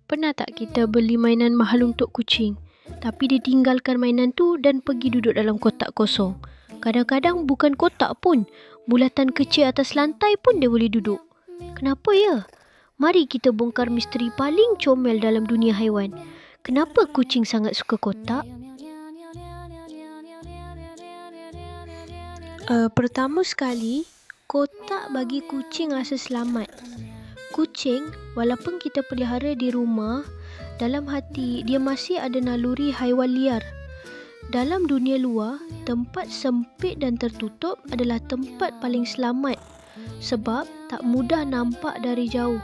Pernah tak kita beli mainan mahal untuk kucing, tapi dia tinggalkan mainan tu dan pergi duduk dalam kotak kosong? Kadang-kadang bukan kotak pun, bulatan kecil atas lantai pun dia boleh duduk. Kenapa ya? Mari kita bongkar misteri paling comel dalam dunia haiwan. Kenapa kucing sangat suka kotak? Pertama sekali, kotak bagi kucing rasa selamat. Kucing, walaupun kita pelihara di rumah, dalam hati dia masih ada naluri haiwan liar. Dalam dunia luar, tempat sempit dan tertutup adalah tempat paling selamat sebab tak mudah nampak dari jauh.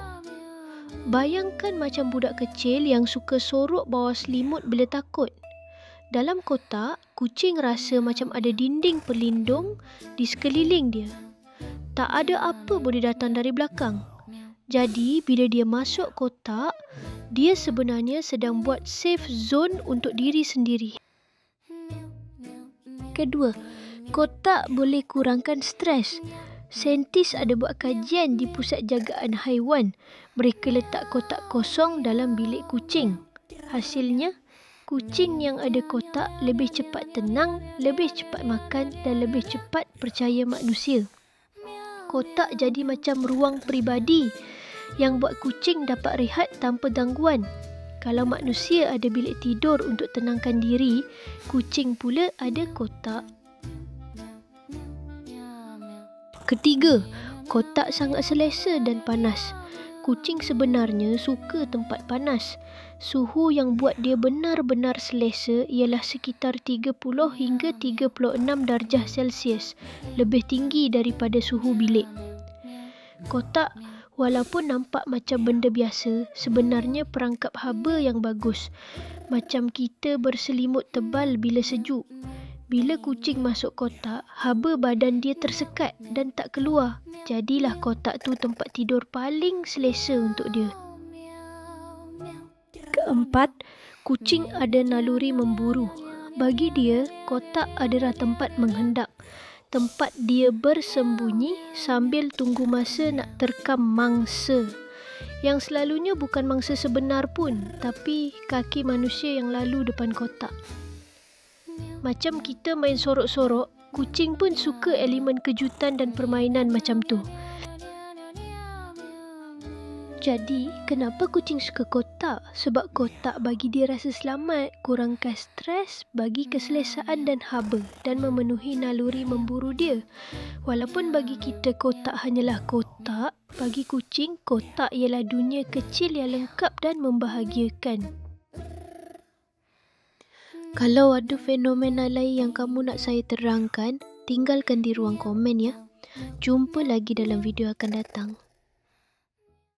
Bayangkan macam budak kecil yang suka sorok bawah selimut bila takut. Dalam kotak, kucing rasa macam ada dinding pelindung di sekeliling dia. Tak ada apa boleh datang dari belakang. Jadi, bila dia masuk kotak, dia sebenarnya sedang buat safe zone untuk diri sendiri. Kedua, kotak boleh kurangkan stres. Saintis ada buat kajian di Pusat Jagaan Haiwan. Mereka letak kotak kosong dalam bilik kucing. Hasilnya, kucing yang ada kotak lebih cepat tenang, lebih cepat makan dan lebih cepat percaya manusia. Kotak jadi macam ruang peribadi yang buat kucing dapat rehat tanpa gangguan. Kalau manusia ada bilik tidur untuk tenangkan diri, kucing pula ada kotak. Ketiga, kotak sangat selesa dan panas. Kucing sebenarnya suka tempat panas. Suhu yang buat dia benar-benar selesa ialah sekitar 30 hingga 36 darjah Celsius, lebih tinggi daripada suhu bilik. Kotak, walaupun nampak macam benda biasa, sebenarnya perangkap haba yang bagus. Macam kita berselimut tebal bila sejuk. Bila kucing masuk kotak, haba badan dia tersekat dan tak keluar. Jadilah kotak tu tempat tidur paling selesa untuk dia. Keempat, kucing ada naluri memburu. Bagi dia, kotak adalah tempat menghendak. Tempat dia bersembunyi sambil tunggu masa nak terkam mangsa. Yang selalunya bukan mangsa sebenar pun, tapi kaki manusia yang lalu depan kotak. Macam kita main sorok-sorok, kucing pun suka elemen kejutan dan permainan macam tu. Jadi, kenapa kucing suka kotak? Sebab kotak bagi dia rasa selamat, kurangkan stres, bagi keselesaan dan haba dan memenuhi naluri memburu dia. Walaupun bagi kita kotak hanyalah kotak, bagi kucing, kotak ialah dunia kecil yang lengkap dan membahagiakan. Kalau ada fenomena lain yang kamu nak saya terangkan, tinggalkan di ruang komen ya. Jumpa lagi dalam video akan datang.